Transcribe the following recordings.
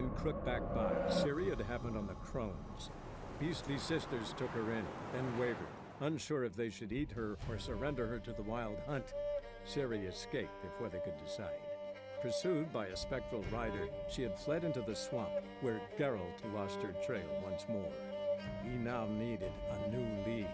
in Crookback Bog. Ciri had happened on the Crones. Beastly sisters took her in, then wavered, unsure if they should eat her or surrender her to the Wild Hunt. Ciri escaped before they could decide. Pursued by a spectral rider, she had fled into the swamp, where Geralt lost her trail once more. He now needed a new lead.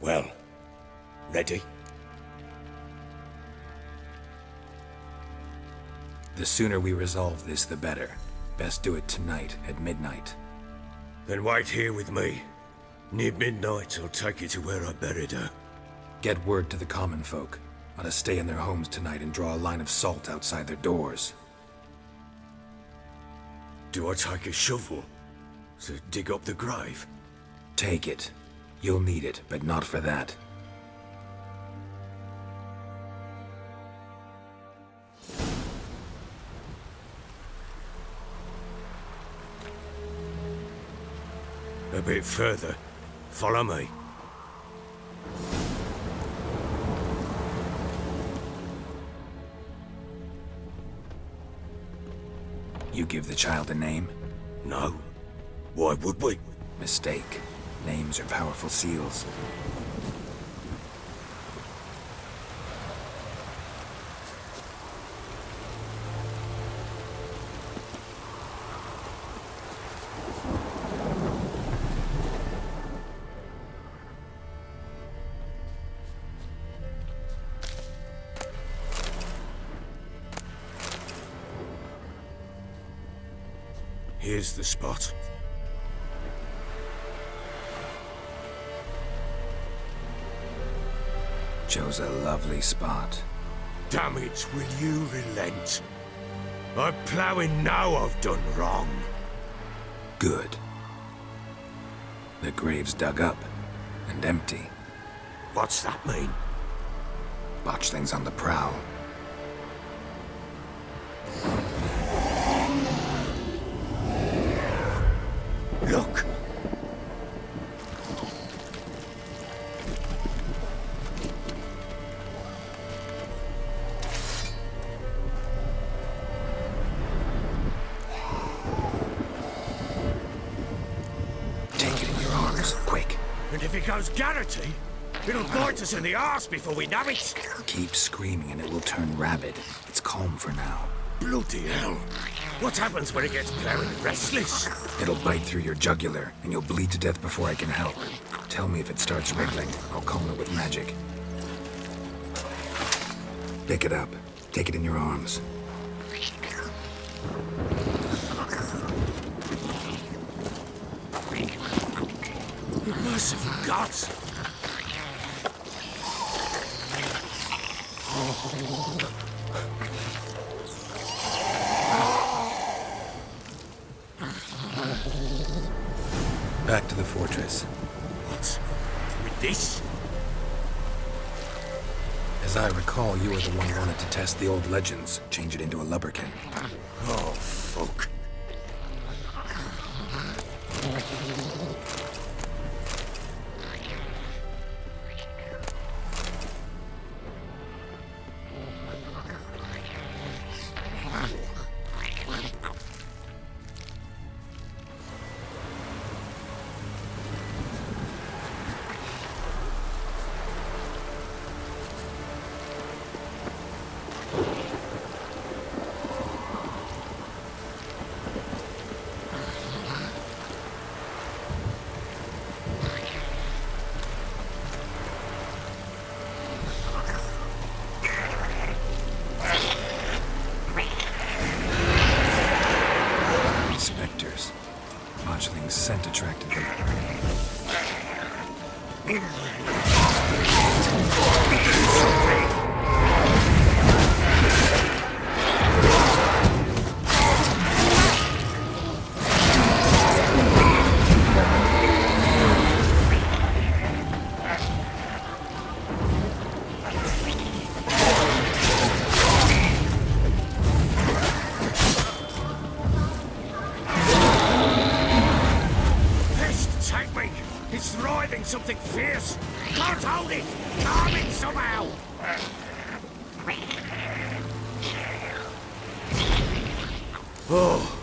Well, ready? The sooner we resolve this, the better. Best do it tonight, at midnight. Then wait here with me. Near midnight, I'll take you to where I buried her. Get word to the common folk. Ought to stay in their homes tonight and draw a line of salt outside their doors. Do I take a shovel to dig up the grave? Take it. You'll need it, but not for that. A bit further. Follow me. You give the child a name? No. Why would we? Mistake. Names are powerful seals. Here's the spot. Chose a lovely spot. Damn it, will you relent? I'm ploughing now I've done wrong. Good. The grave's dug up and empty. What's that mean? Botchling's on the prowl. Look! Take it in your arms, quick. And if it goes Garrity, it'll bite us in the arse before we know it. Keep screaming and it will turn rabid. It's calm for now. Bloody hell. What happens when it gets very restless? It'll bite through your jugular, and you'll bleed to death before I can help. Tell me if it starts wriggling. I'll calm it with magic. Pick it up. Take it in your arms. Merciful gods! Back to the fortress. What? With this? As I recall, you were the one who wanted to test the old legends, change it into a lubberkin. Oh, fuck. Spectres. Botchling's scent attracted them. It's writhing something fierce! Can't hold it! Calm it somehow! Oh.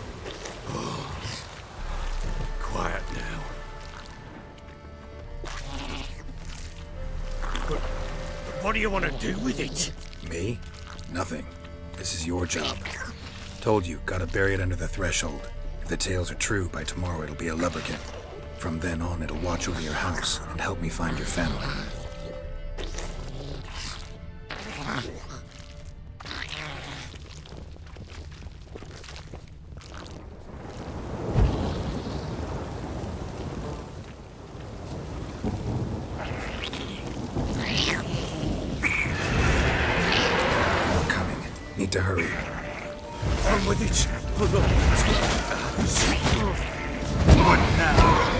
Quiet now. But what do you want to do with it? Me? Nothing. This is your job. Told you, gotta bury it under the threshold. If the tales are true, by tomorrow it'll be a lubberkin. From then on, it'll watch over your house and help me find your family. More coming. Need to hurry. On with it! What now?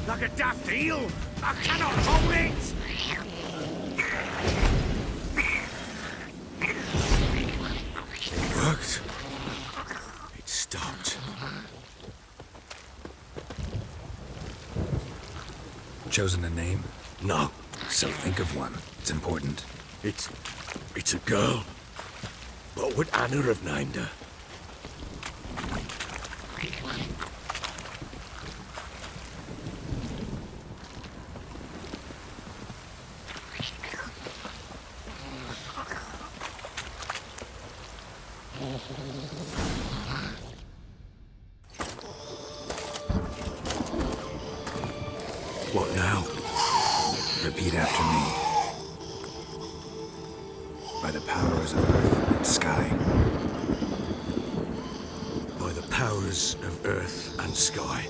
Like a daft eel! I cannot hold it! It worked. It stopped. Chosen a name? No, So think of one. It's important. it's a girl. What would Anna have named her? What now? Repeat after me. By the powers of earth and sky. By the powers of earth and sky.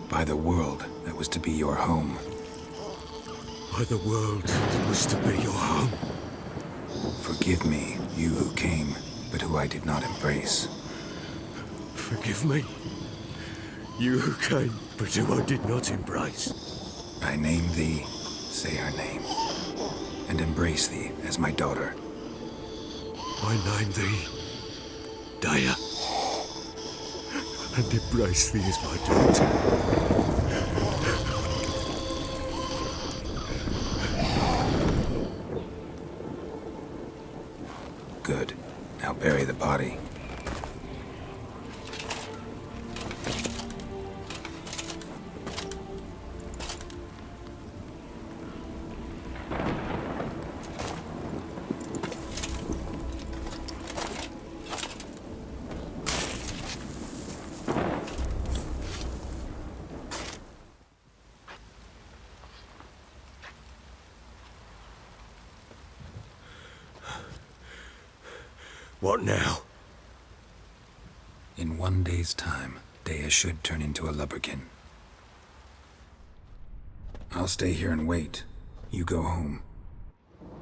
By the world that was to be your home. By the world that was to be your home. Forgive me, you who came, but who I did not embrace. Forgive me. You who came, but who I did not embrace. I name thee, say her name, and embrace thee as my daughter. I name thee Daya, and embrace thee as my daughter. Good. Now bury the body. What now? In 1 day's time, Dea should turn into a lubberkin. I'll stay here and wait. You go home.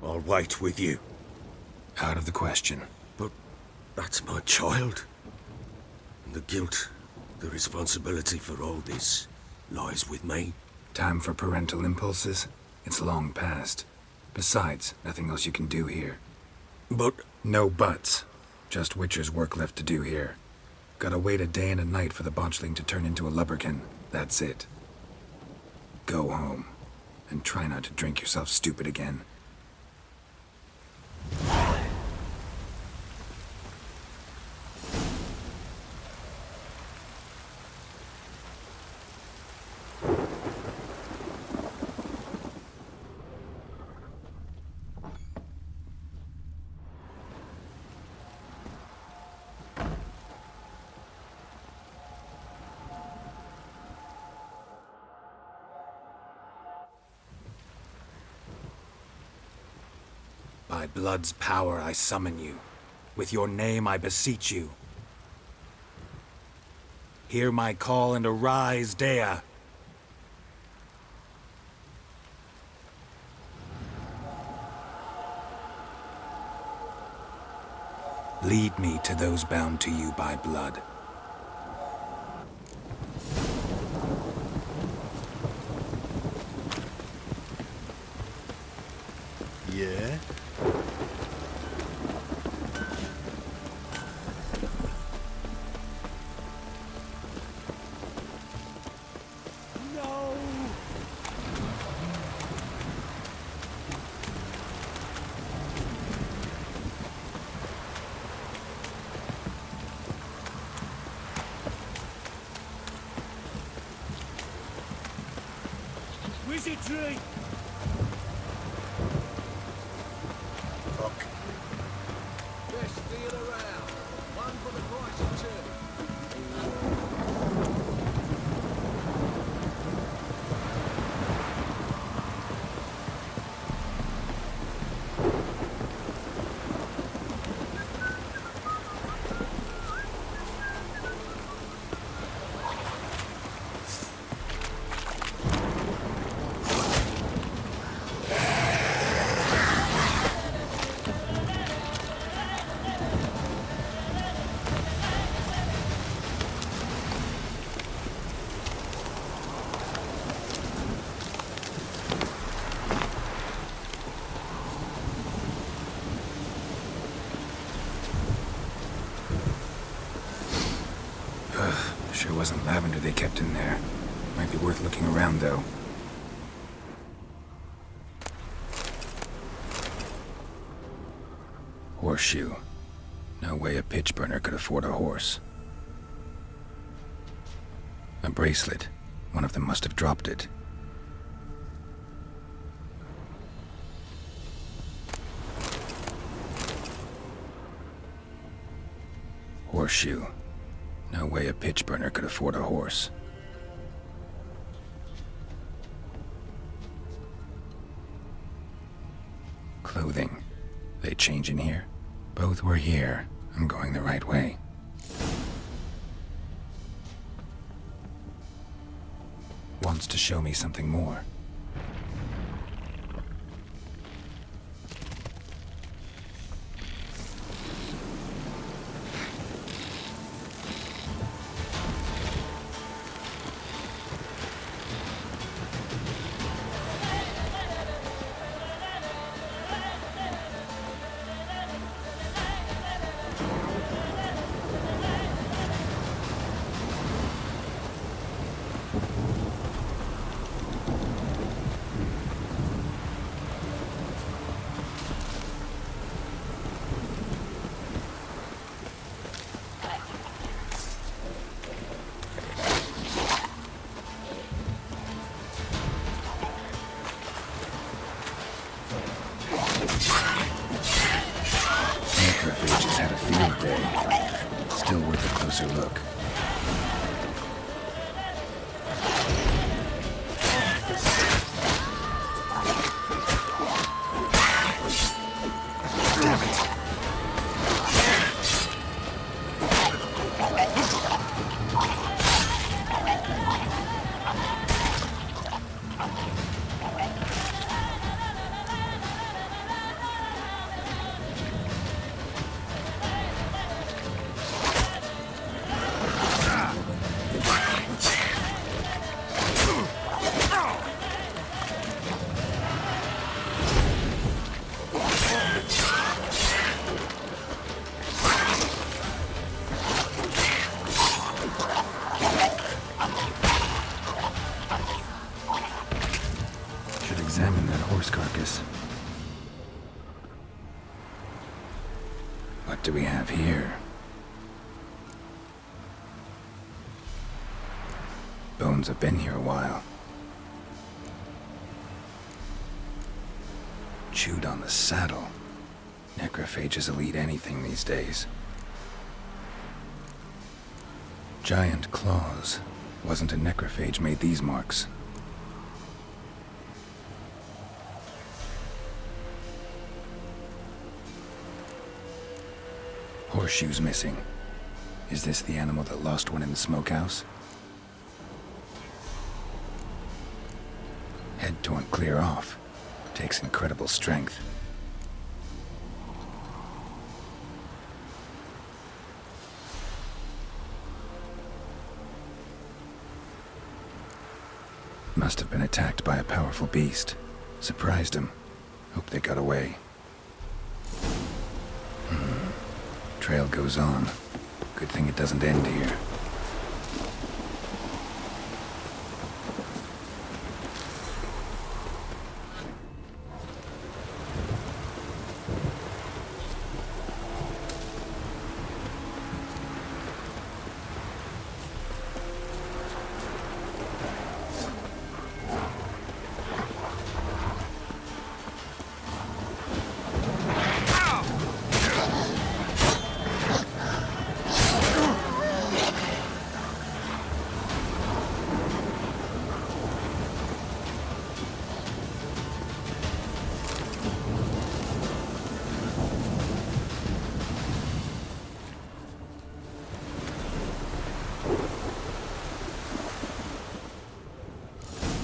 I'll wait with you. Out of the question. But that's my child. And the guilt, the responsibility for all this lies with me. Time for parental impulses? It's long past. Besides, nothing else you can do here. But No buts. Just Witcher's work left to do here. Gotta wait a day and a night for the botchling to turn into a lubberkin. That's it. Go home. And try not to drink yourself stupid again. By blood's power I summon you. With your name I beseech you. Hear my call and arise, Dea. Lead me to those bound to you by blood. Yeah? No! Wizardry! Best deal around. One for the price of two. Sure wasn't lavender they kept in there. Might be worth looking around, though. Horseshoe. No way a pitch burner could afford a horse. A bracelet. One of them must have dropped it. Horseshoe. No way a pitch burner could afford a horse. they change in here? Both were here. I'm going the right way. Wants to show me something more. Necrophages had a field day. Still worth a closer look. Damn it. Examine that horse carcass. What do we have here? Bones have been here a while. Chewed on the saddle. Necrophages will eat anything these days. Giant claws. Wasn't a necrophage made these marks. Horseshoes missing. Is this the animal that lost one in the smokehouse? Head torn clear off. Takes incredible strength. Must have been attacked by a powerful beast. Surprised him. Hope they got away. Trail goes on. Good thing it doesn't end here.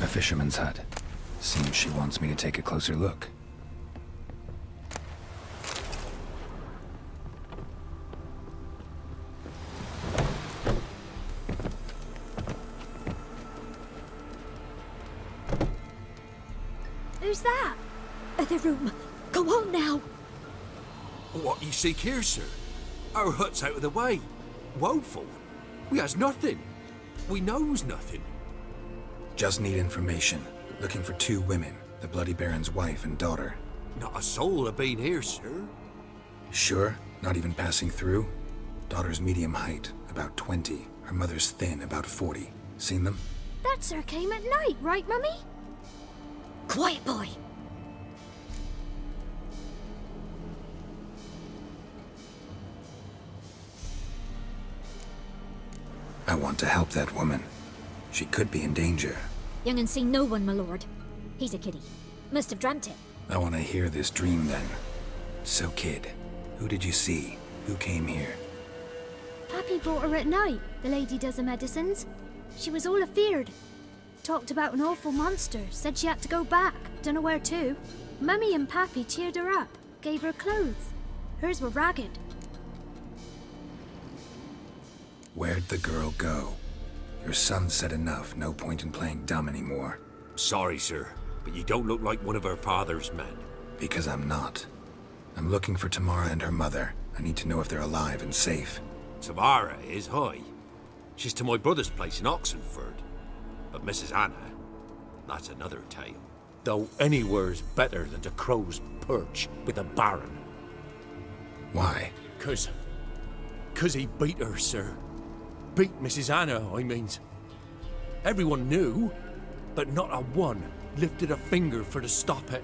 A fisherman's hut. Seems she wants me to take a closer look. Who's that? Other room. Go on now. What you seek here, sir? Our hut's out of the way. Woeful. We has nothing. We knows nothing. Just need information. Looking for 2 women, the Bloody Baron's wife and daughter. Not a soul have been here, sir. Sure? Not even passing through? Daughter's medium height, about 20. Her mother's thin, about 40. Seen them? That sir came at night, right, Mummy? Quiet, boy. I want to help that woman. She could be in danger. Young and seen no one, my lord. He's a kiddie. Must have dreamt it. I want to hear this dream then. So, kid, who did you see? Who came here? Pappy brought her at night, the lady does the medicines. She was all afeared. Talked about an awful monster, said she had to go back, dunno where to. Mummy and Pappy cheered her up, gave her clothes. Hers were ragged. Where'd the girl go? Your son said enough, no point in playing dumb anymore. Sorry, sir, but you don't look like one of her father's men. Because I'm not. I'm looking for Tamara and her mother. I need to know if they're alive and safe. Tamara is high. She's to my brother's place in Oxenford. But Mrs. Anna, that's another tale. Though anywhere's better than to Crow's Perch with a baron. Why? 'Cause he beat her, sir. Beat Mrs. Anna, I means. Everyone knew, but not a one lifted a finger for to stop it.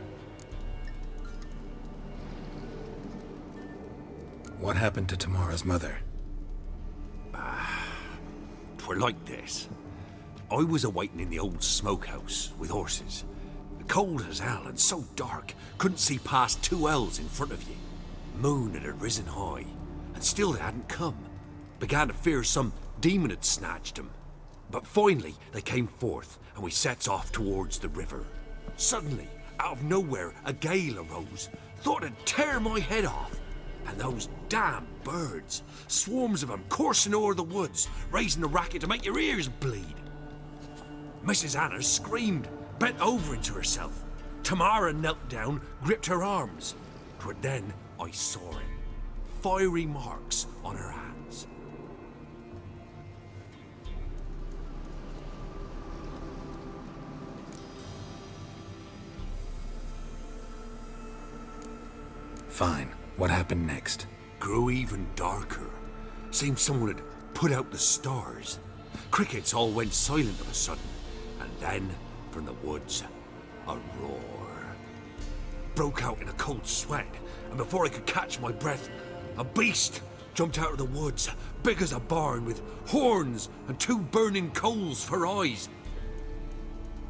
What happened to Tamara's mother? 'Twere like this. I was awaiting in the old smokehouse with horses. Cold as hell and so dark, couldn't see past 2 ells in front of you. Moon had risen high, and still they hadn't come. Began to fear some demon had snatched them. But finally they came forth, and we sets off towards the river. Suddenly, out of nowhere, a gale arose. Thought it'd tear my head off. And those damn birds, swarms of them coursing o'er the woods, raising a racket to make your ears bleed. Mrs. Anna screamed, bent over into herself. Tamara knelt down, gripped her arms. 'Twere then I saw it. Fiery marks on her hands. Fine. What happened next? Grew even darker. Seemed someone had put out the stars. Crickets all went silent of a sudden. And then, from the woods, a roar. Broke out in a cold sweat, and before I could catch my breath, a beast jumped out of the woods, big as a barn, with horns and 2 burning coals for eyes.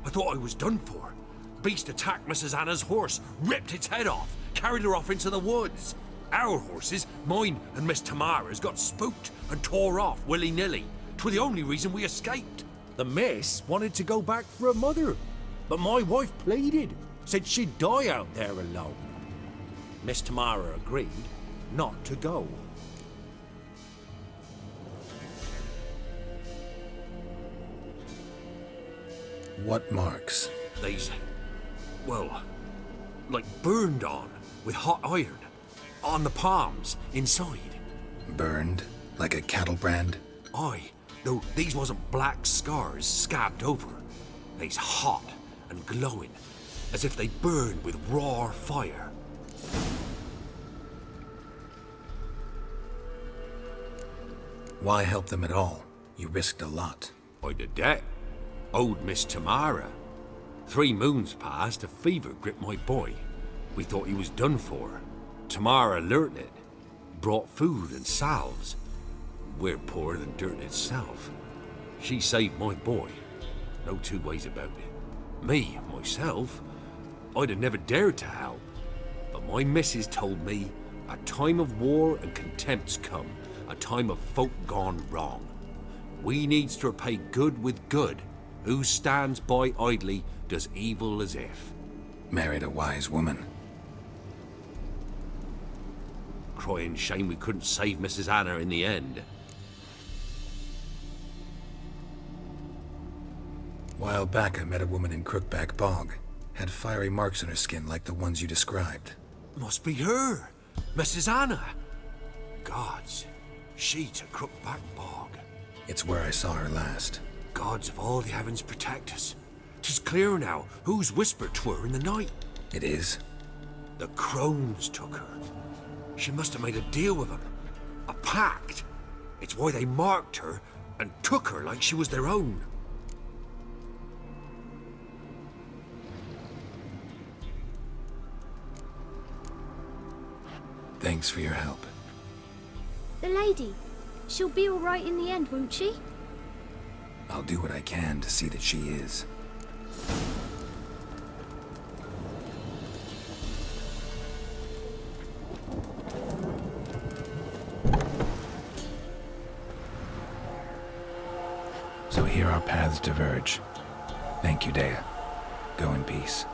I thought I was done for. Beast attacked Mrs. Anna's horse, ripped its head off, carried her off into the woods. Our horses, mine and Miss Tamara's, got spooked and tore off willy-nilly. 'Twere the only reason we escaped. The miss wanted to go back for her mother, but my wife pleaded, said she'd die out there alone. Miss Tamara agreed not to go. What marks? They's, well, like burned on with hot iron. On the palms, inside. Burned? Like a cattle brand? Aye, though these wasn't black scars scabbed over. They's hot and glowing, as if they burned with raw fire. Why help them at all? You risked a lot. I'd a debt. Owed Miss Tamara. 3 moons passed, a fever gripped my boy. We thought he was done for. Tamara learnt it. Brought food and salves. We're poorer than dirt itself. She saved my boy. No 2 ways about it. Me, myself, I'd have never dared to help. But my missus told me a time of war and contempt's come. A time of folk gone wrong. We needs to repay good with good. Who stands by idly does evil as if. Married a wise woman. Crying shame we couldn't save Mrs. Anna in the end. While back I met a woman in Crookback Bog. Had fiery marks on her skin like the ones you described. Must be her, Mrs. Anna. Gods, she to Crookback Bog. It's where I saw her last. Gods of all the heavens protect us. 'Tis clear now who's whispered to her in the night. It is? The crones took her. She must have made a deal with them. A pact. It's why they marked her and took her like she was their own. Thanks for your help. The lady, she'll be all right in the end, won't she? I'll do what I can to see that she is. So here our paths diverge. Thank you, Dea. Go in peace.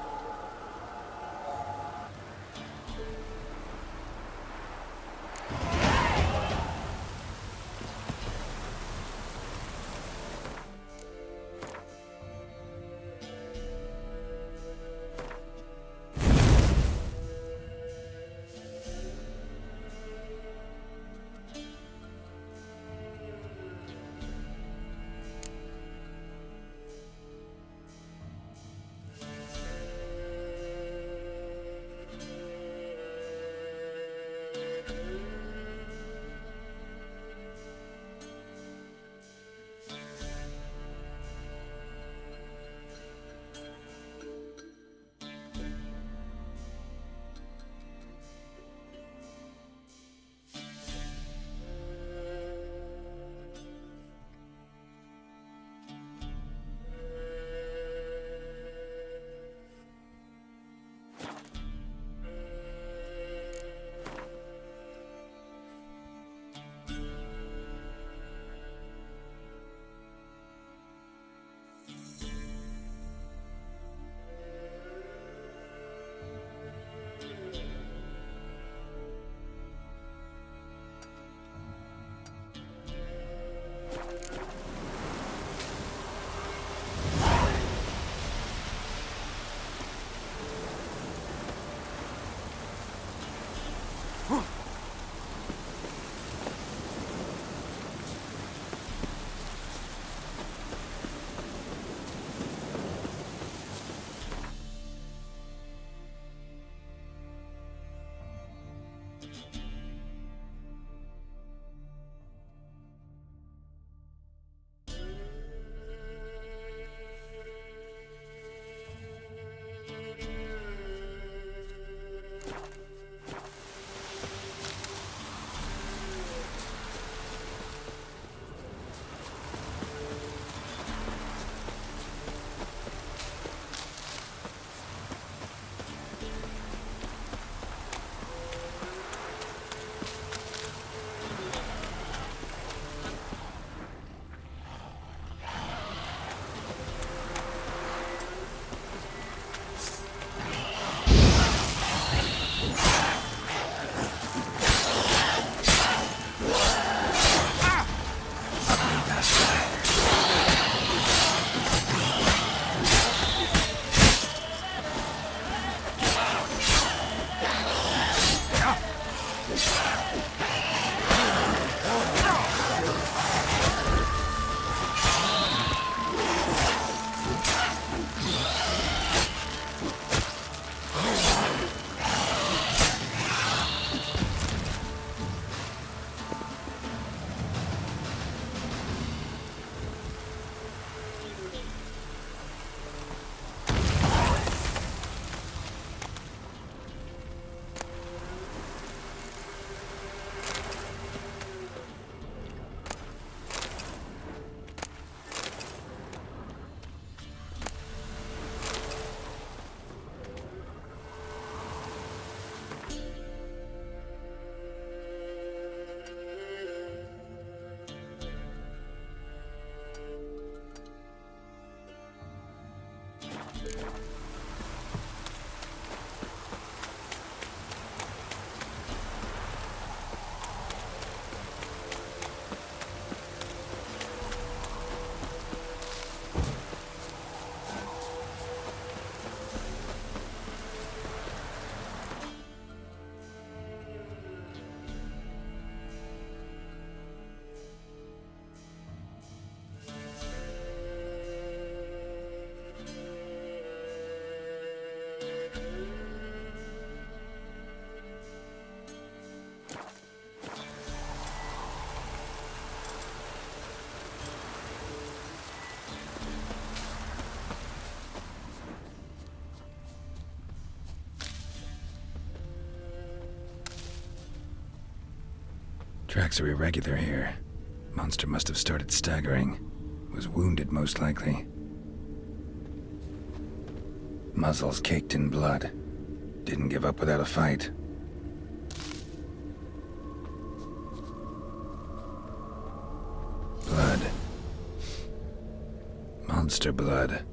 Tracks are irregular here. Monster must have started staggering. Was wounded, most likely. Muzzles caked in blood. Didn't give up without a fight. Blood. Monster blood.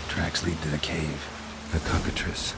Tracks lead to the cave. The cockatrice.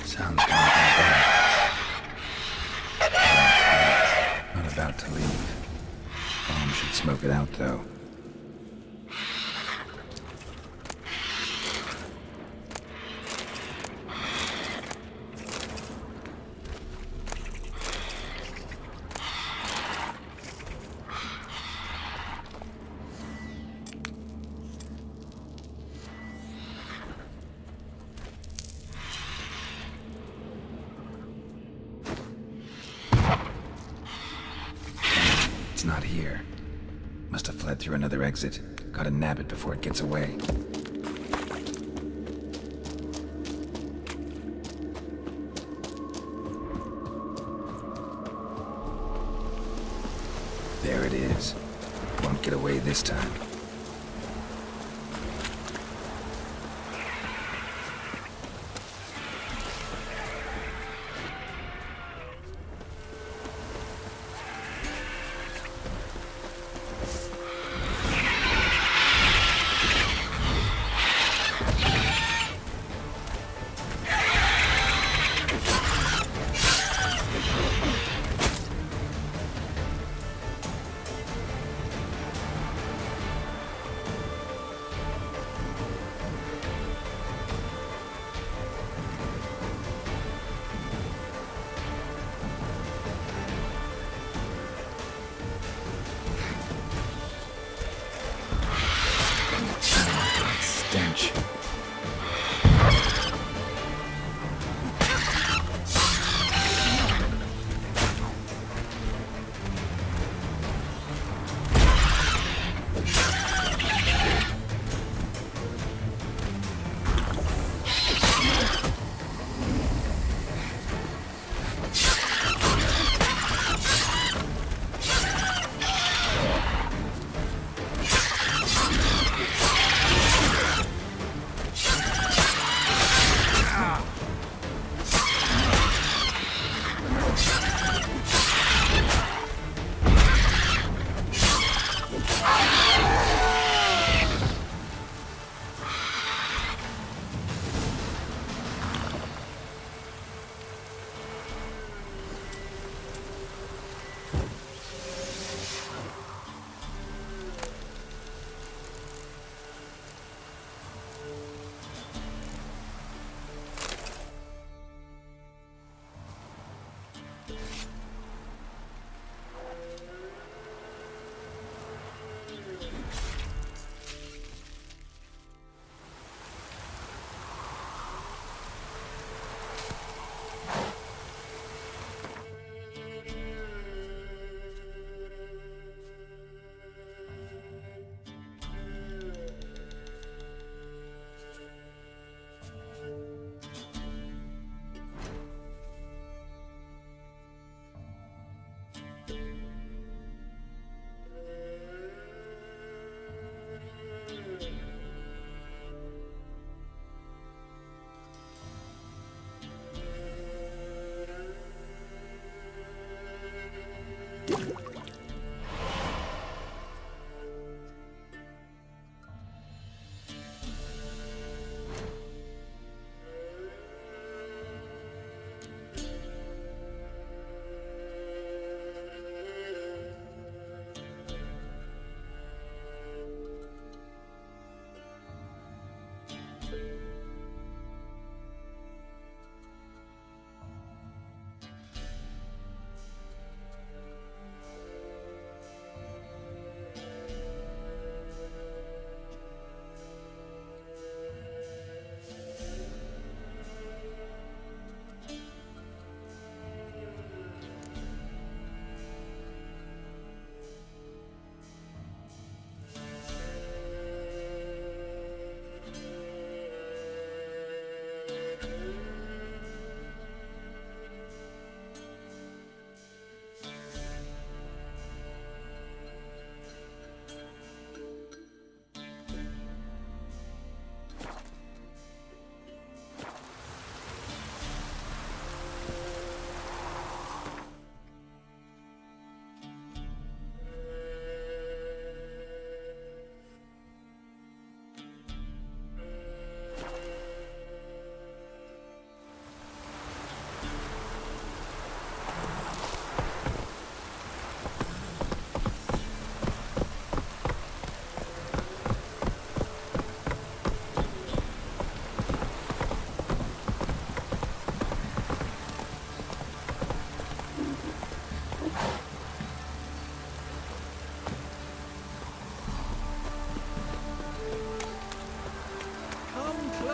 Sounds coming from above. Not about to leave. Bomb should smoke it out, though. It's not here. Must have fled through another exit. Gotta nab it before it gets away. There it is. Won't get away this time.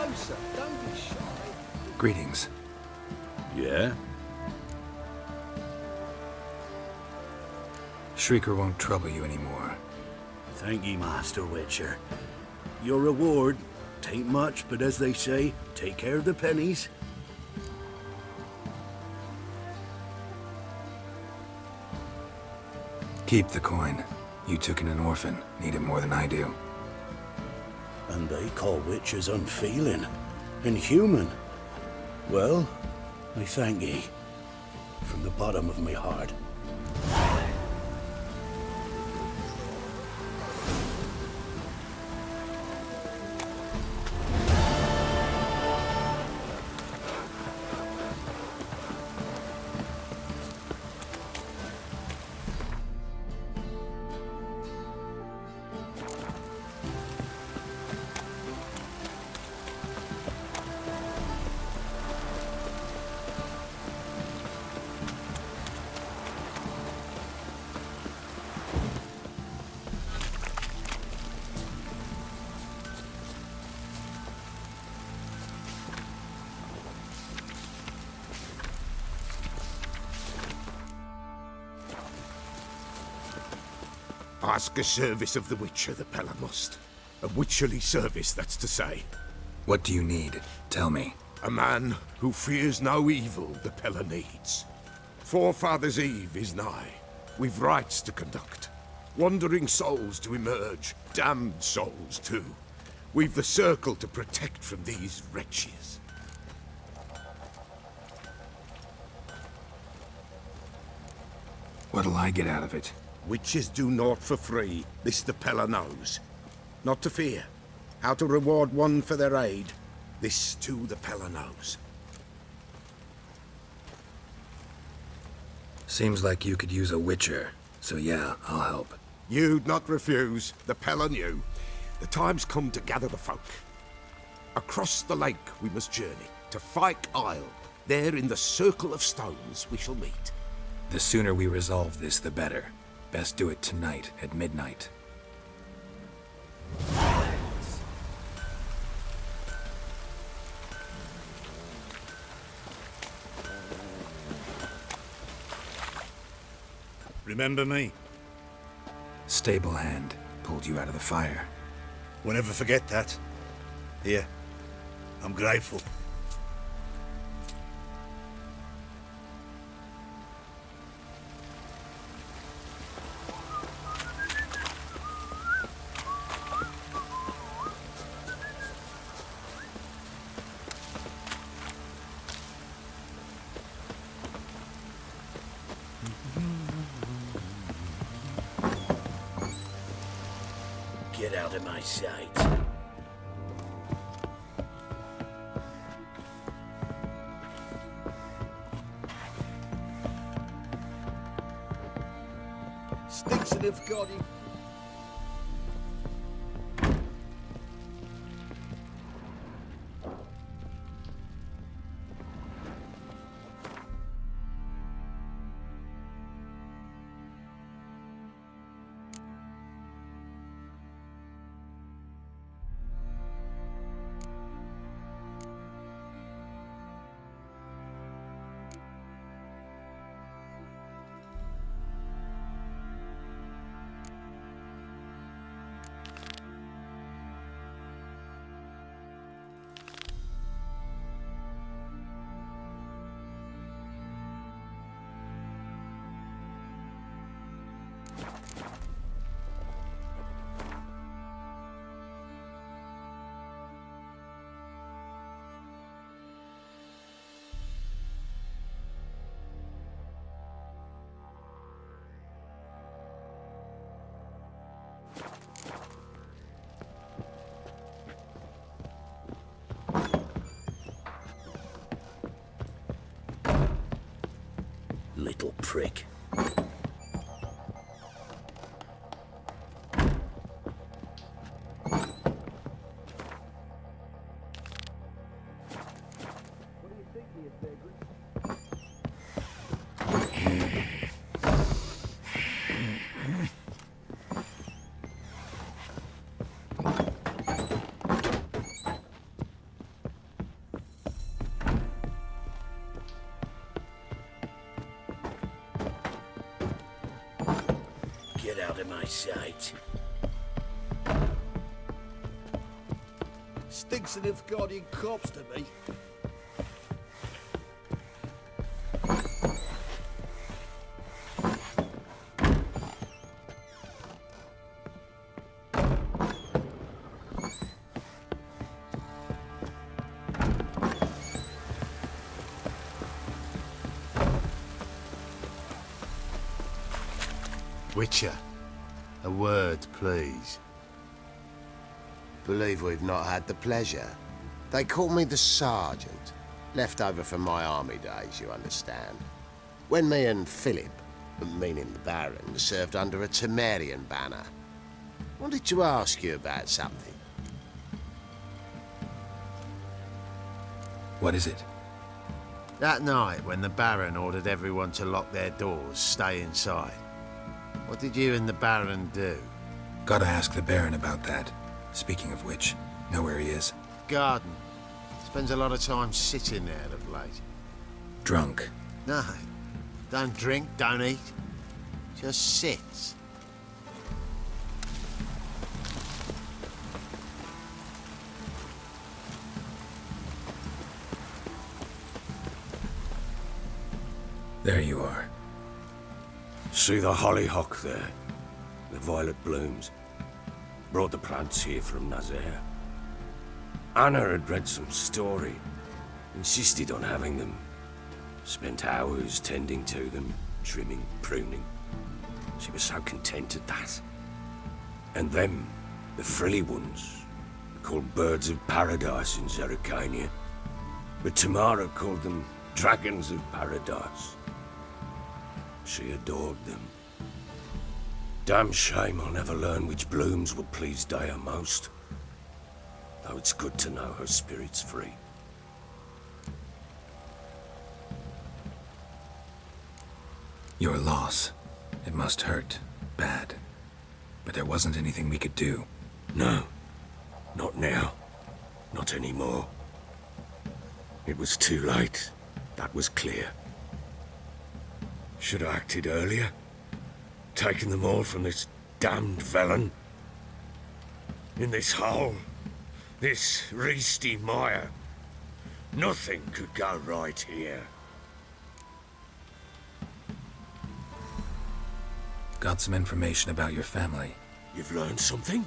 closer. Don't be shy. Greetings. Yeah? Shrieker won't trouble you anymore. Thank ye, Master Witcher. Your reward, tain't much, but as they say, take care of the pennies. Keep the coin. You took in an orphan. Need it more than I do. And they call witches unfeeling, inhuman. Well, I thank ye, from the bottom of my heart. Ask a service of the Witcher, the Pella must. A witcherly service, that's to say. What do you need? Tell me. A man who fears no evil the Pella needs. Forefathers' Eve is nigh. We've rites to conduct. Wandering souls to emerge, damned souls too. We've the circle to protect from these wretches. What'll I get out of it? Witches do naught for free, this the Pella knows. Not to fear. How to reward one for their aid, this too the Pella knows. Seems like you could use a witcher. So yeah, I'll help. You'd not refuse, the Pella knew. The time's come to gather the folk. Across the lake we must journey, to Fyke Isle. There in the circle of stones we shall meet. The sooner we resolve this, the better. Best do it tonight at midnight. Remember me? Stable hand pulled you out of the fire. We'll never forget that. Here, I'm grateful. Get out of my sight. Sticks and have got him. Little prick. out of my sight. Stinks of Nilfgaardian corpse to me. Witcher, a word, please. Believe we've not had the pleasure. They call me the Sergeant. Left over from my army days, you understand. When me and Philip, meaning the Baron, served under a Temerian banner. Wanted to ask you about something. What is it? That night, when the Baron ordered everyone to lock their doors, stay inside. What did you and the Baron do? Gotta ask the Baron about that. Speaking of which, know where he is? Garden. Spends a lot of time sitting there of late. Drunk. No. Don't drink, don't eat. Just sits. There you are. See the hollyhock there? The violet blooms. Brought the plants here from Nazaire. Anna had read some story. Insisted on having them. Spent hours tending to them, trimming, pruning. She was so content at that. And them, the frilly ones, called birds of paradise in Zerrikania. But Tamara called them dragons of paradise. She adored them. Damn shame I'll never learn which blooms would please Dea most. Though it's good to know her spirit's free. Your loss. It must hurt. Bad. But there wasn't anything we could do. No. Not now. Not anymore. It was too late. That was clear. Should have acted earlier. Taken them all from this damned villain. In this hole. This reesty mire. Nothing could go right here. Got some information about your family. You've learned something?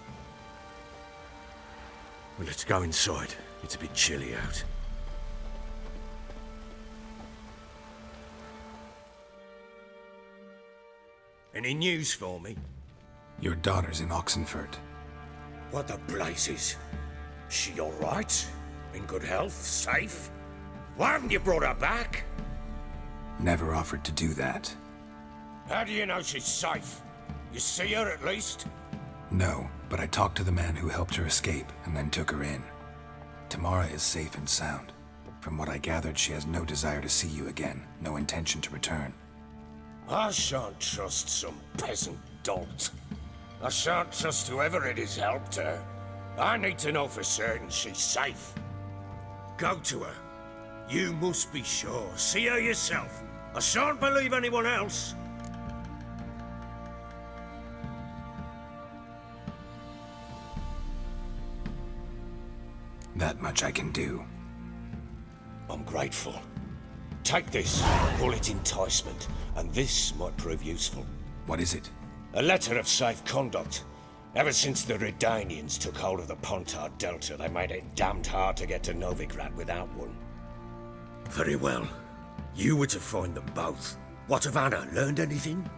Well, let's go inside. It's a bit chilly out. Any news for me? Your daughter's in Oxenford. What the blazes? She all right? In good health? Safe? Why haven't you brought her back? Never offered to do that. How do you know she's safe? You see her at least? No, but I talked to the man who helped her escape and then took her in. Tamara is safe and sound. From what I gathered, she has no desire to see you again, no intention to return. I shan't trust some peasant dolt. I shan't trust whoever it is helped her. I need to know for certain she's safe. Go to her. You must be sure. See her yourself. I shan't believe anyone else. That much I can do. I'm grateful. Take this, call it enticement, and this might prove useful. What is it? A letter of safe conduct. Ever since the Redanians took hold of the Pontard Delta, they made it damned hard to get to Novigrad without one. Very well. You were to find them both. What of Anna? Learned anything?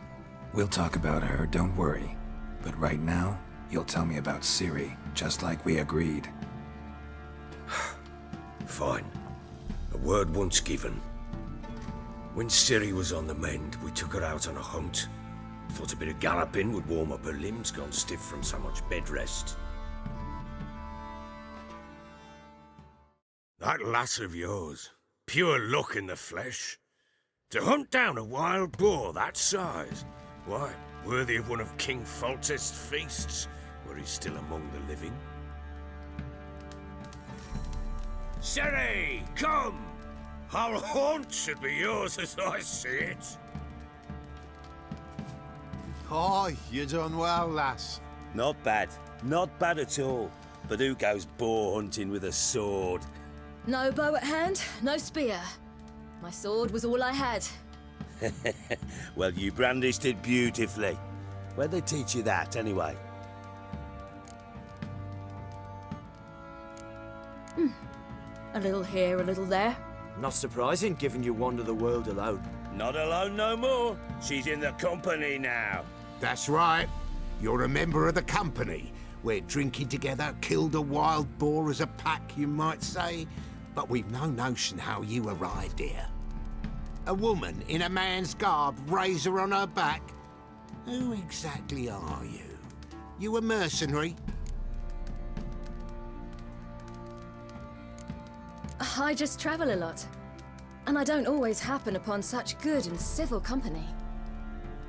We'll talk about her, don't worry. But right now, you'll tell me about Ciri, just like we agreed. Fine. A word once given. When Ciri was on the mend, we took her out on a hunt. Thought a bit of galloping would warm up her limbs, gone stiff from so much bed rest. That lass of yours, pure luck in the flesh. To hunt down a wild boar that size, why, worthy of one of King Foltest's feasts, were he still among the living. Ciri, come! Our haunt should be yours as I see it. Oh, you done well, lass. Not bad. Not bad at all. But who goes boar hunting with a sword? No bow at hand, no spear. My sword was all I had. Well, you brandished it beautifully. Where'd they teach you that, anyway? A little here, a little there. Not surprising, given you wander the world alone. Not alone no more. She's in the company now. That's right. You're a member of the company. We're drinking together, killed a wild boar as a pack, you might say. But we've no notion how you arrived here. A woman in a man's garb, razor on her back. Who exactly are you? You a mercenary? I just travel a lot. And I don't always happen upon such good and civil company.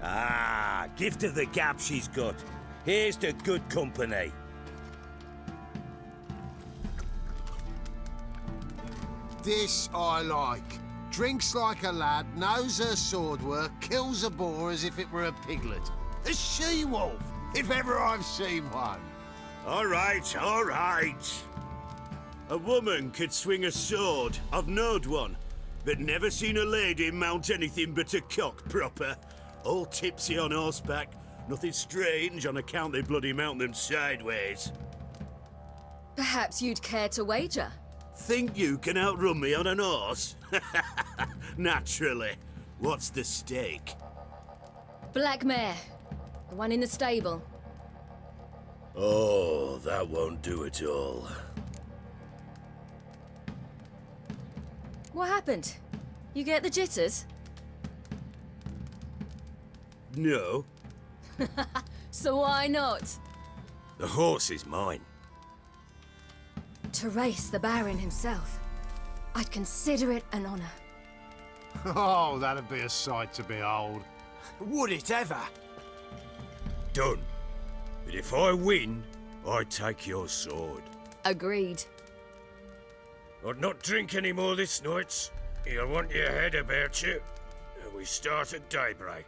Ah, gift of the gab she's got. Here's to good company. This I like. Drinks like a lad, knows her sword work, kills a boar as if it were a piglet. A she-wolf, if ever I've seen one. All right, all right. A woman could swing a sword. I've knowed one. But never seen a lady mount anything but a cock proper. All tipsy on horseback. Nothing strange on account they bloody mount them sideways. Perhaps you'd care to wager? Think you can outrun me on an horse? Naturally. What's the stake? Black mare. The one in the stable. Oh, that won't do at all. What happened? You get the jitters? No. So why not? The horse is mine. To race the Baron himself. I'd consider it an honor. Oh, that'd be a sight to behold. Would it ever? Done. But if I win, I take your sword. Agreed. I'd not drink any more this night. You'll want your head about you. And we start at daybreak.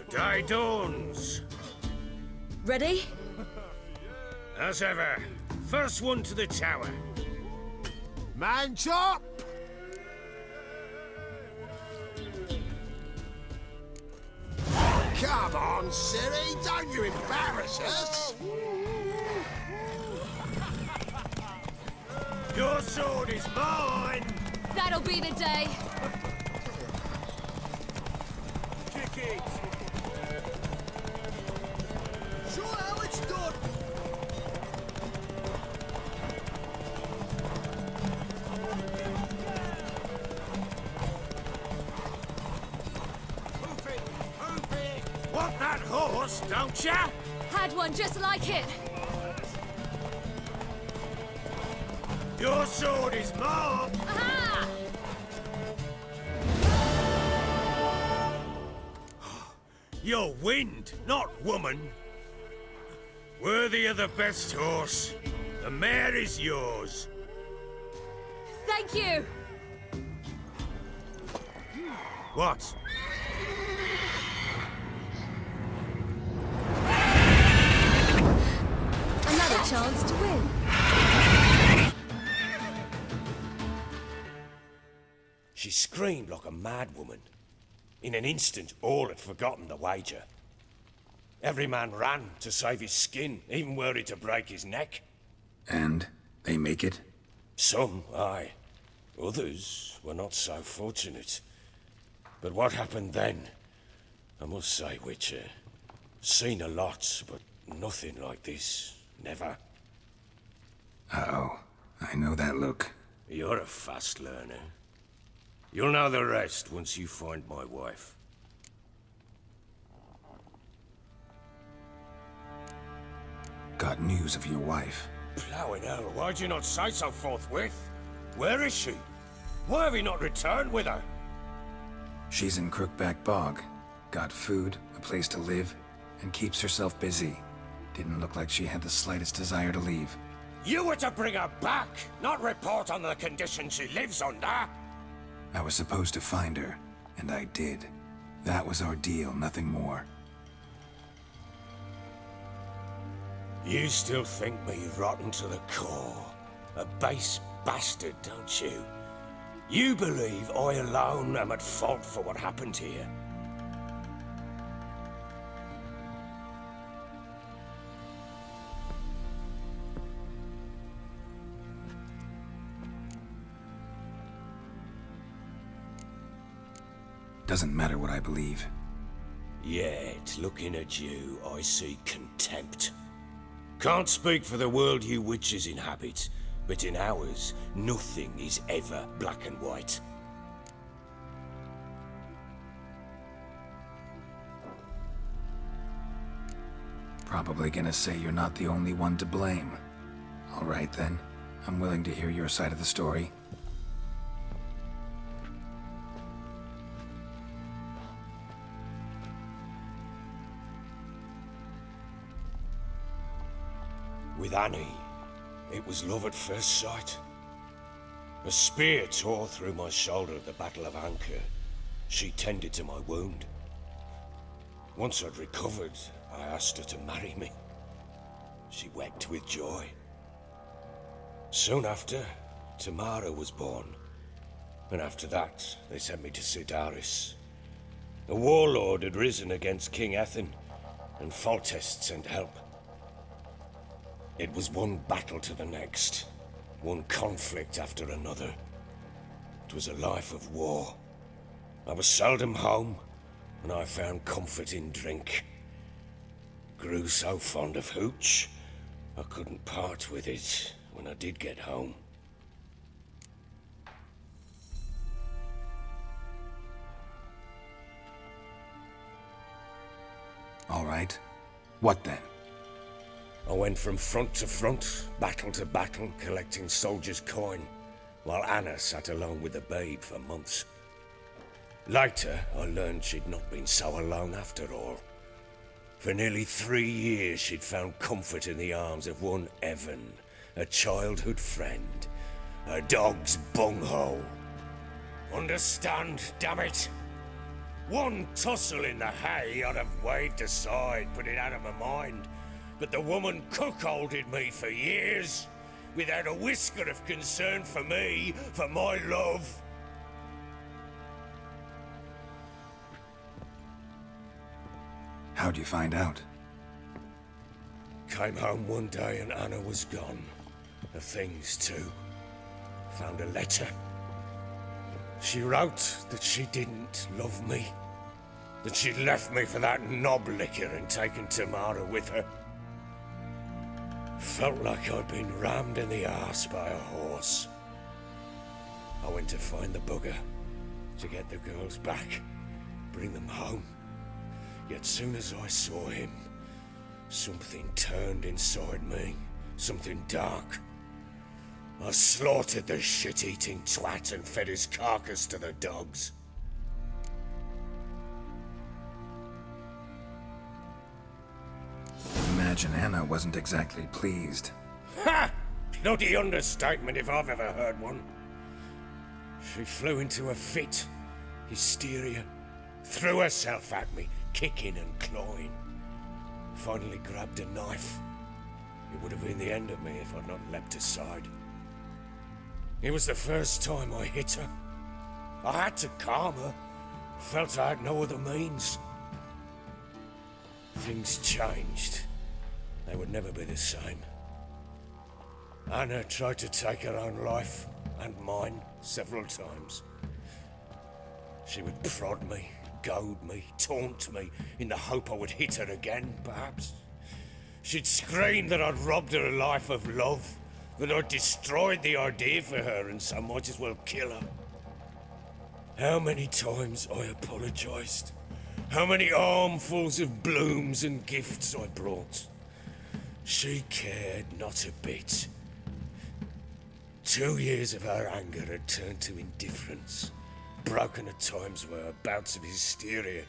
The day dawns. Ready? As ever, first one to the tower. Man chop! Come on, Siri, don't you embarrass us! Your sword is mine! That'll be the day. Kick it! Show how it's done! Want that horse, don't ya? Had one just like it. Your sword is mine! Aha! You're wind, not woman. Worthy of the best horse. The mare is yours. Thank you. What? Another chance to win. She screamed like a mad woman. In an instant, all had forgotten the wager. Every man ran to save his skin, even were it to break his neck. And they make it? Some, aye. Others were not so fortunate. But what happened then? I must say, Witcher, seen a lot, but nothing like this. Never. Uh-oh. I know that look. You're a fast learner. You'll know the rest once you find my wife. got news of your wife. Plowing hell, why'd you not say so forthwith? Where is she? Why have you not returned with her? She's in Crookback Bog. Got food, a place to live, and keeps herself busy. Didn't look like she had the slightest desire to leave. You were to bring her back, not report on the conditions she lives under. I was supposed to find her, and I did. That was our deal, nothing more. You still think me rotten to the core. A base bastard, don't you? You believe I alone am at fault for what happened here. Doesn't matter what I believe. Yet, looking at you, I see contempt. Can't speak for the world you witches inhabit, but in ours, nothing is ever black and white. Probably gonna say you're not the only one to blame. All right then, I'm willing to hear your side of the story. With Annie, it was love at first sight. A spear tore through my shoulder at the Battle of Anchor. She tended to my wound. Once I'd recovered, I asked her to marry me. She wept with joy. Soon after, Tamara was born. And after that, they sent me to Sidaris. A warlord had risen against King Ethan, and Foltest sent help. It was one battle to the next, one conflict after another. It was a life of war. I was seldom home, and I found comfort in drink. Grew so fond of hooch, I couldn't part with it when I did get home. All right. What then? I went from front to front, battle to battle, collecting soldiers' coin, while Anna sat alone with the babe for months. Later, I learned she'd not been so alone after all. For nearly 3 years, she'd found comfort in the arms of one Evan, a childhood friend, a dog's bunghole. Understand, damn it? One tussle in the hay I'd have waved aside, put it out of my mind. But the woman cuckolded me for years, without a whisker of concern for me, for my love. How'd you find out? Came home one day and Anna was gone. Her things too. Found a letter. She wrote that she didn't love me. That she'd left me for that knob licker and taken Tamara with her. Felt like I'd been rammed in the arse by a horse. I went to find the bugger, to get the girls back, bring them home. Yet soon as I saw him, something turned inside me, something dark. I slaughtered the shit-eating twat and fed his carcass to the dogs. Imagine Anna wasn't exactly pleased. Ha! Bloody understatement if I've ever heard one. She flew into a fit, hysteria, threw herself at me, kicking and clawing. Finally grabbed a knife. It would have been the end of me if I'd not leapt aside. It was the first time I hit her. I had to calm her. Felt I had no other means. Things changed. They would never be the same. Anna tried to take her own life, and mine, several times. She would prod me, goad me, taunt me, in the hope I would hit her again, perhaps. She'd scream that I'd robbed her a life of love, that I'd destroyed the idea for her, and so might as well kill her. How many times I apologized. How many armfuls of blooms and gifts I brought. She cared not a bit. 2 years of her anger had turned to indifference, broken at times by her bouts of hysteria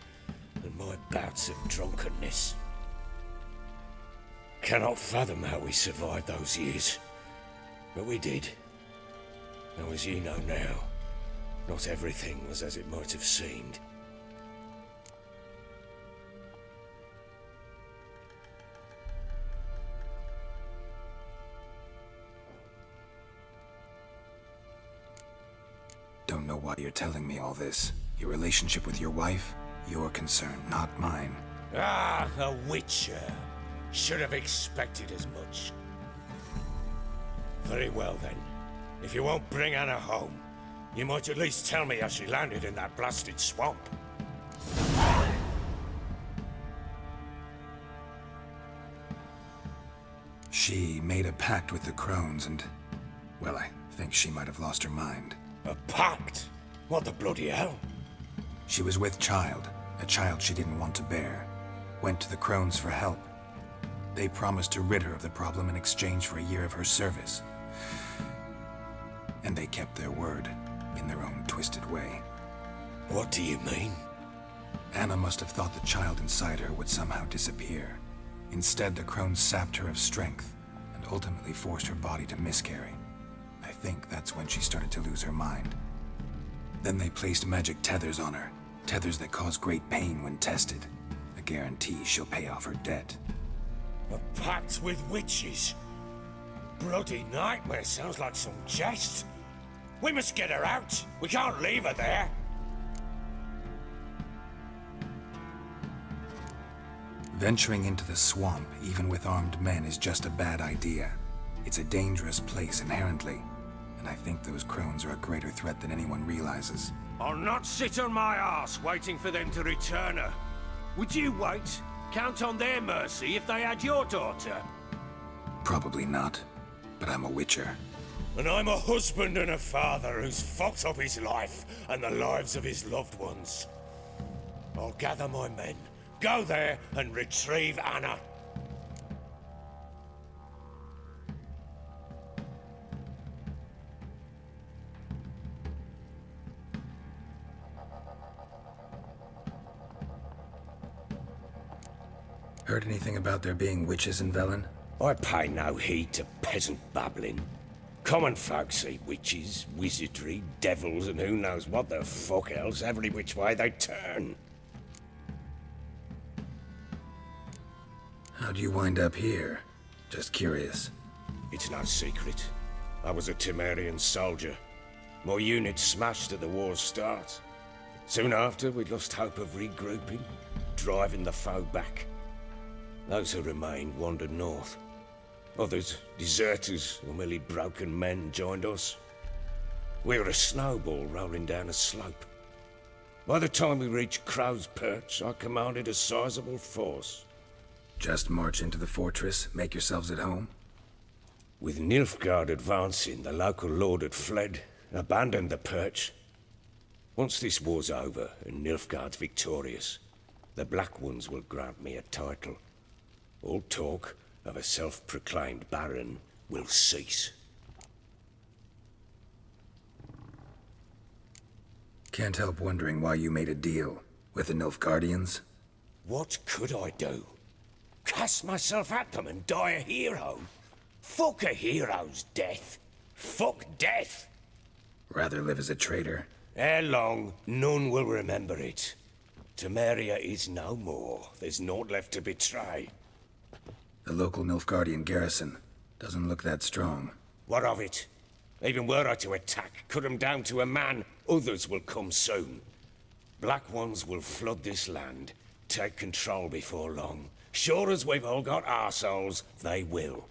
and my bouts of drunkenness. Cannot fathom how we survived those years, but we did. And as you know now, not everything was as it might have seemed. Don't know why you're telling me all this. Your relationship with your wife? Your concern, not mine. Ah, a Witcher. Should have expected as much. Very well then. If you won't bring Anna home, you might at least tell me how she landed in that blasted swamp. She made a pact with the crones and... well, I think she might have lost her mind. A pact? What the bloody hell? She was with child, a child she didn't want to bear. Went to the crones for help. They promised to rid her of the problem in exchange for a year of her service. And they kept their word, in their own twisted way. What do you mean? Anna must have thought the child inside her would somehow disappear. Instead, the crones sapped her of strength, and ultimately forced her body to miscarry. I think that's when she started to lose her mind. Then they placed magic tethers on her, tethers that cause great pain when tested. A guarantee she'll pay off her debt. A pact with witches? Bloody nightmare, sounds like some jest. We must get her out. We can't leave her there. Venturing into the swamp, even with armed men, is just a bad idea. It's a dangerous place inherently, and I think those crones are a greater threat than anyone realizes. I'll not sit on my arse waiting for them to return her. Would you wait? Count on their mercy if they had your daughter? Probably not, but I'm a Witcher. And I'm a husband and a father who's fucked up his life and the lives of his loved ones. I'll gather my men, go there and retrieve Anna. Heard anything about there being witches in Velen? I pay no heed to peasant babbling. Common folk see witches, wizardry, devils, and who knows what the fuck else every which way they turn. How'd you wind up here? Just curious. It's no secret. I was a Temerian soldier. My unit smashed at the war's start. Soon after, we lost hope of regrouping, driving the foe back. Those who remained wandered north. Others, deserters or merely broken men, joined us. We were a snowball rolling down a slope. By the time we reached Crow's Perch, I commanded a sizable force. Just march into the fortress, make yourselves at home? With Nilfgaard advancing, the local lord had fled, abandoned the Perch. Once this war's over and Nilfgaard's victorious, the Black Ones will grant me a title. All talk of a self-proclaimed baron will cease. Can't help wondering why you made a deal with the Nilfgaardians. What could I do? Cast myself at them and die a hero? Fuck a hero's death. Fuck death. Rather live as a traitor. Ere long, none will remember it. Temeria is no more. There's naught left to betray. The local Nilfgaardian garrison doesn't look that strong. What of it? Even were I to attack, cut them down to a man, others will come soon. Black Ones will flood this land, take control before long. Sure as we've all got arseholes, they will.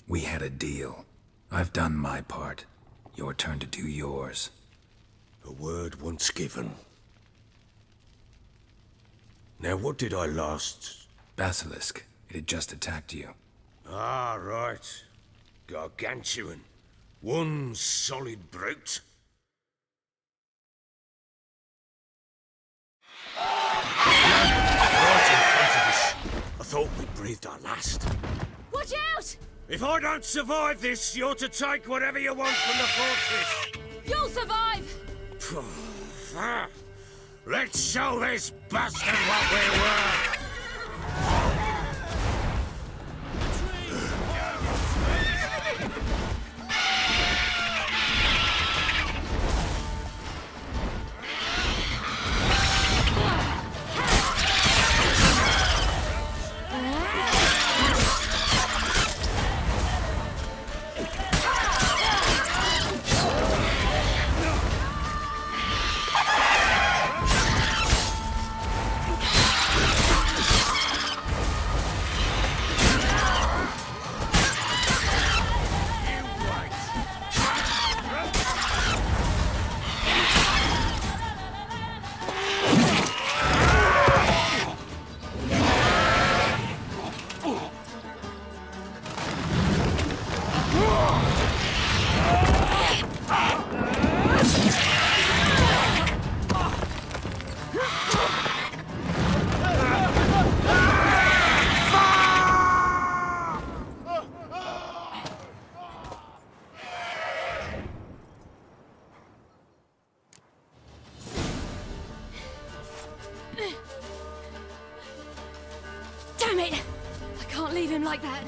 We had a deal. I've done my part. Your turn to do yours. A word once given. Now what did I last... Basilisk. It had just attacked you. Ah, right. Gargantuan. One solid brute. Right in front of us. I thought we breathed our last. Watch out! If I don't survive this, you're to take whatever you want from the fortress. You'll survive! Let's show this bastard what we're worth. Damn it! I can't leave him like that.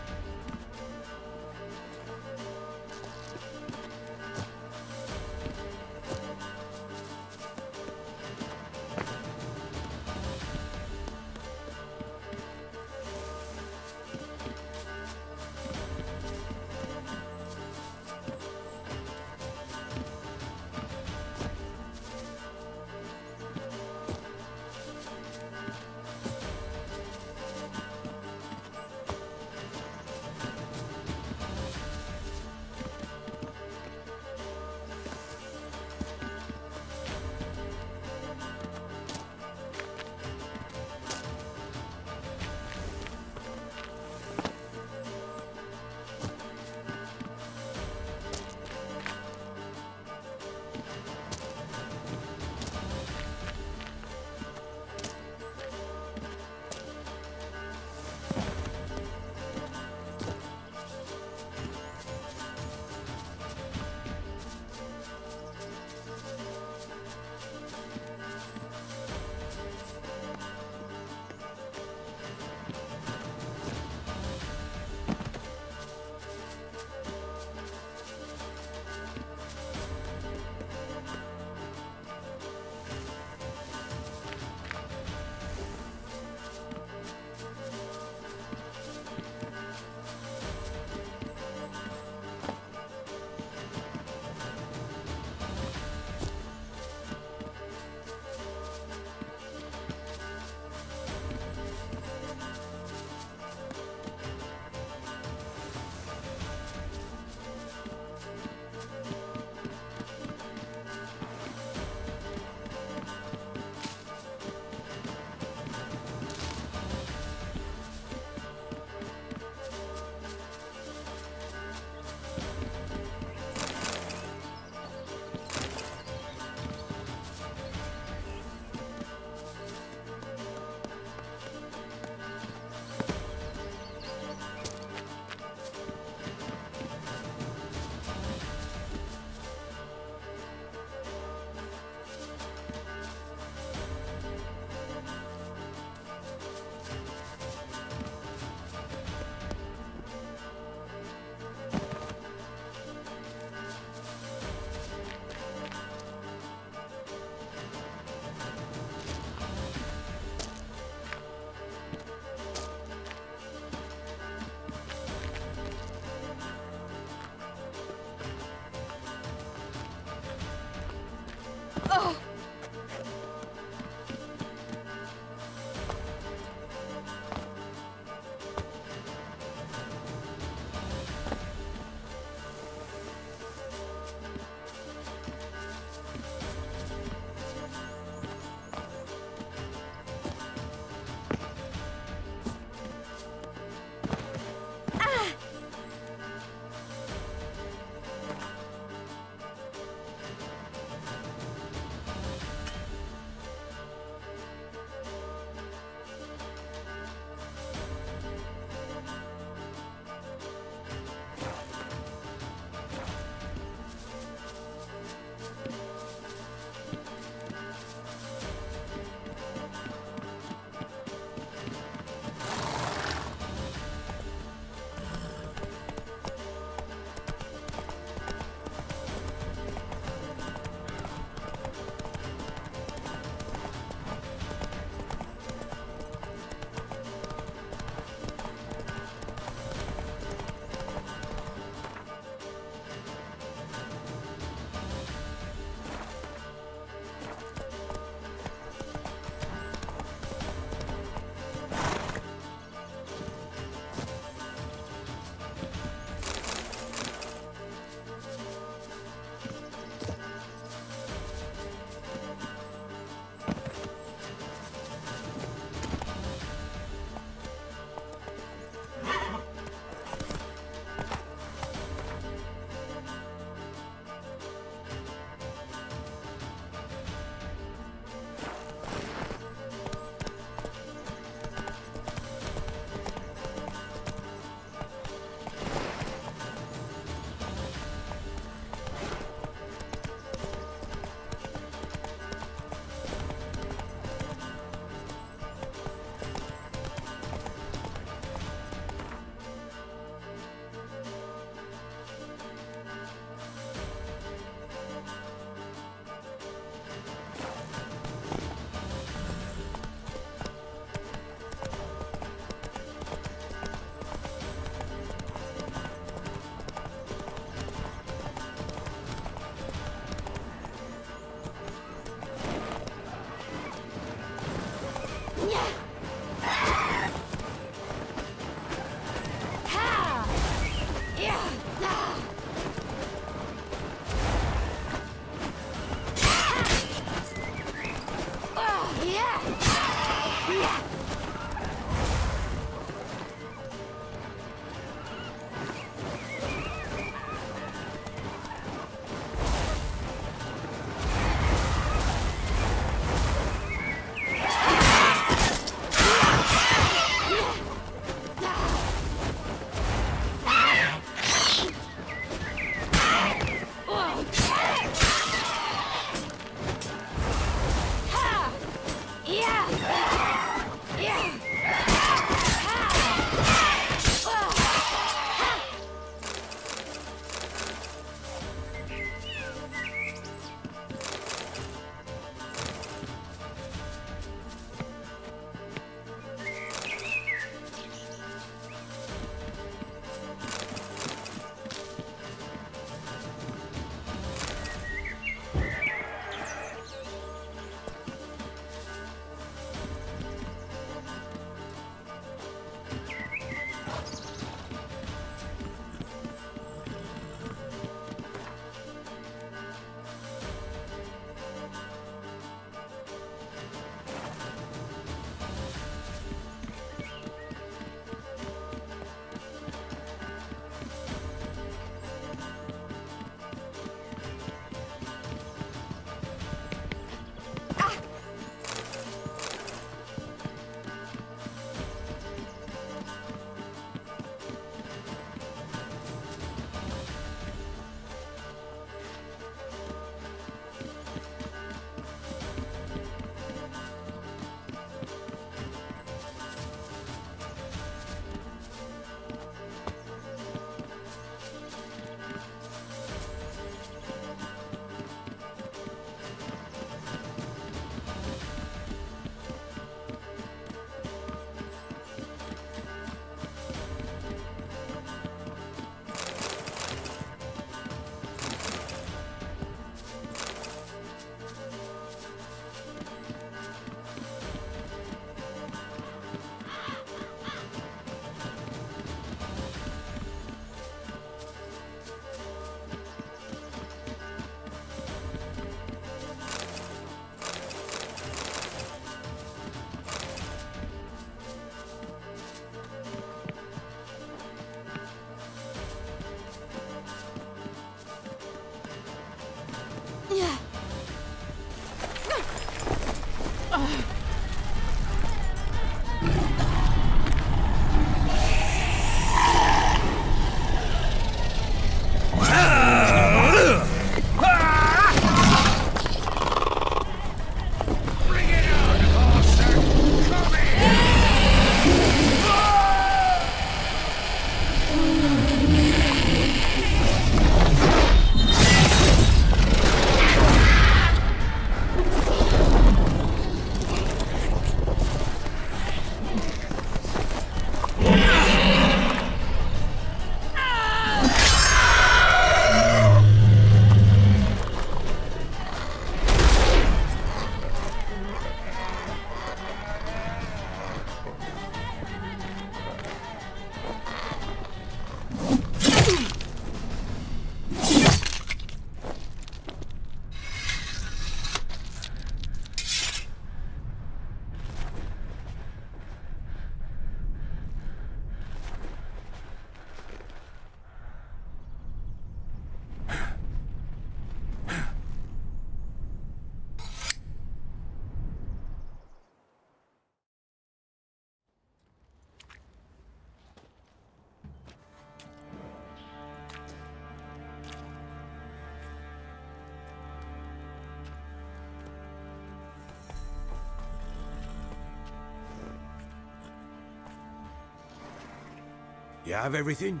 You have everything?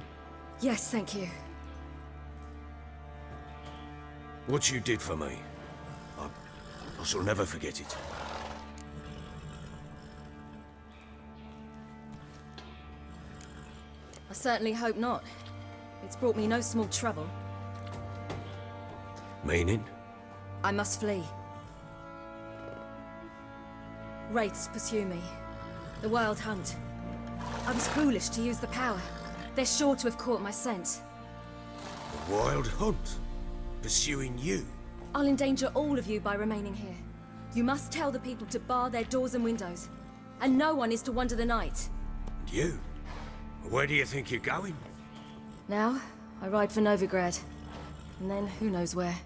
Yes, thank you. What you did for me, I shall never forget it. I certainly hope not. It's brought me no small trouble. Meaning? I must flee. Wraiths pursue me. The Wild Hunt. I was foolish to use the power. They're sure to have caught my scent. The Wild Hunt? Pursuing you? I'll endanger all of you by remaining here. You must tell the people to bar their doors and windows. And no one is to wander the night. And you? Where do you think you're going? Now, I ride for Novigrad. And then who knows where.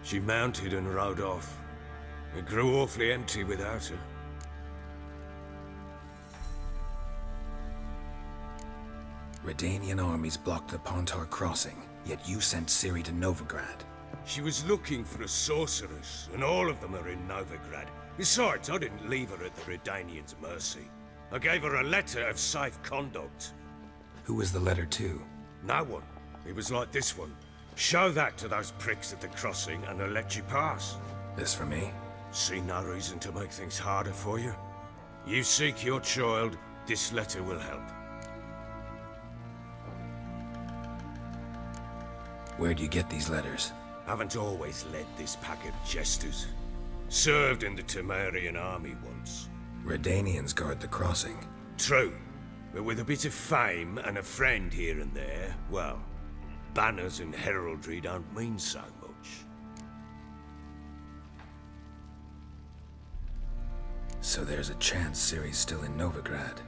She mounted and rode off. It grew awfully empty without her. Redanian armies blocked the Pontar crossing, yet you sent Ciri to Novigrad. She was looking for a sorceress, and all of them are in Novigrad. Besides, I didn't leave her at the Redanians' mercy. I gave her a letter of safe conduct. Who was the letter to? No one. It was like this one. Show that to those pricks at the crossing, and they'll let you pass. This for me? See no reason to make things harder for you. You seek your child, this letter will help. Where'd you get these letters? Haven't always led this pack of jesters. Served in the Temerian army once. Redanians guard the crossing. True, but with a bit of fame and a friend here and there, well, banners and heraldry don't mean so much. So there's a chance Ciri's still in Novigrad.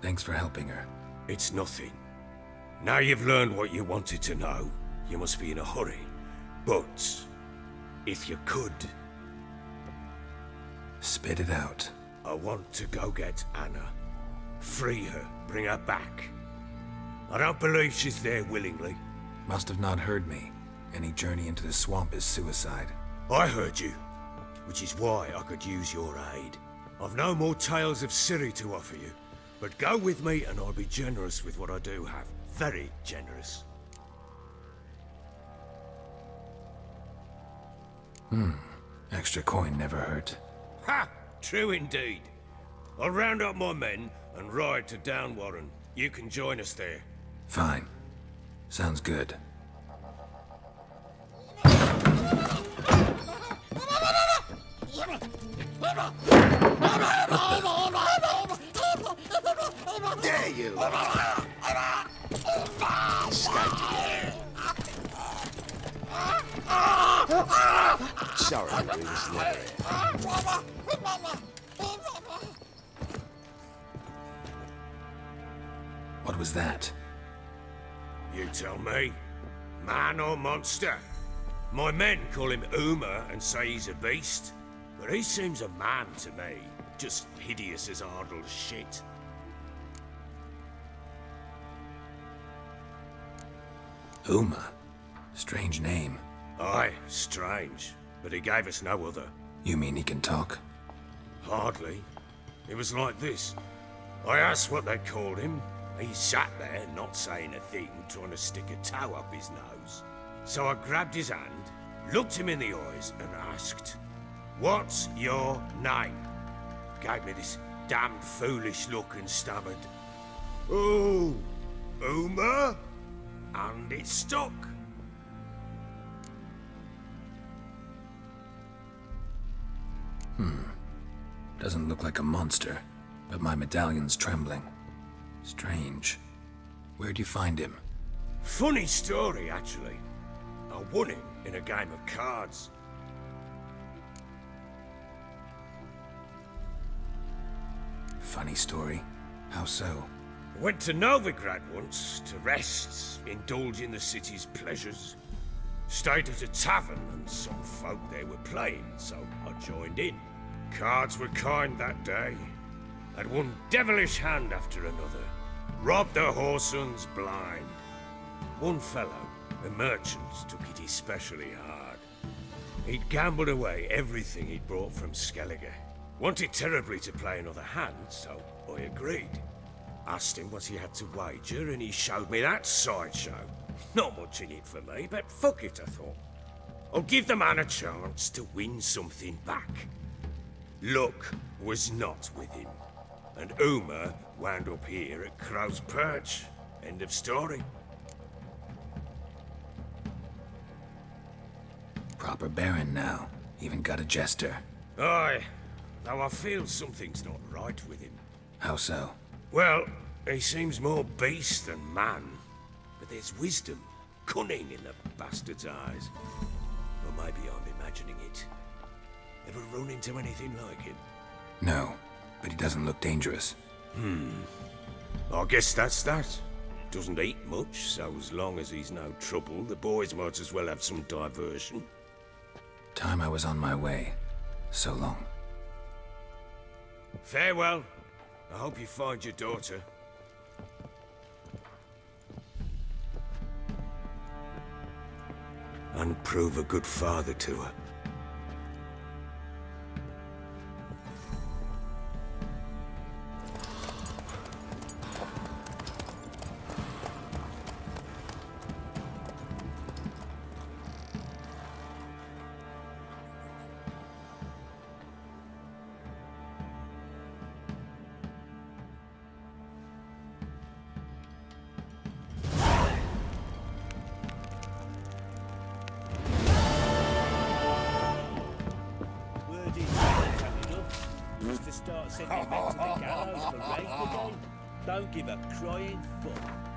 Thanks for helping her. It's nothing. Now you've learned what you wanted to know, you must be in a hurry. But, if you could... Spit it out. I want to go get Anna. Free her, bring her back. I don't believe she's there willingly. Must have not heard me. Any journey into the swamp is suicide. I heard you, which is why I could use your aid. I've no more tales of Ciri to offer you, but go with me and I'll be generous with what I do have. Very generous. Extra coin never hurt. Ha! True indeed. I'll round up my men and ride to Downwarren. You can join us there. Fine. Sounds good. Dare you! Escaped again. Sorry, we was never here. What was that? You tell me. Man or monster? My men call him Uma and say he's a beast, but he seems a man to me. Just hideous as Ardle's shit. Uma? Strange name. Aye, strange. But he gave us no other. You mean he can talk? Hardly. It was like this. I asked what they called him. He sat there, not saying a thing, trying to stick a toe up his nose. So I grabbed his hand, looked him in the eyes, and asked, "What's your name?" Gave me this damned foolish look and stammered, "Oh, Uma?" And it stuck. Doesn't look like a monster, but my medallion's trembling. Strange. Where'd you find him? Funny story, actually. I won him in a game of cards. Funny story. How so? Went to Novigrad once to rest, indulge in the city's pleasures. Stayed at a tavern and some folk there were playing, so I joined in. Cards were kind that day. Had one devilish hand after another. Robbed the whoresun's blind. One fellow, The merchants took it especially hard. He'd gambled away everything he'd brought from Skellige. Wanted terribly to play another hand, so I agreed. Asked him what he had to wager, and he showed me that sideshow. Not much in it for me, but fuck it, I thought. I'll give the man a chance to win something back. Luck was not with him, and Uma wound up here at Crow's Perch. End of story. Proper baron now. Even got a jester. Aye, though I feel something's not right with him. How so? Well, he seems more beast than man. But there's wisdom, cunning in the bastard's eyes. Or maybe I'm imagining it. Ever run into anything like him? No, but he doesn't look dangerous. I guess that's that. Doesn't eat much, so as long as he's no trouble, the boys might as well have some diversion. Time I was on my way. So long. Farewell. I hope you find your daughter. And prove a good father to her. To start sending men to the gallows for rape again. Don't give a crying fuck.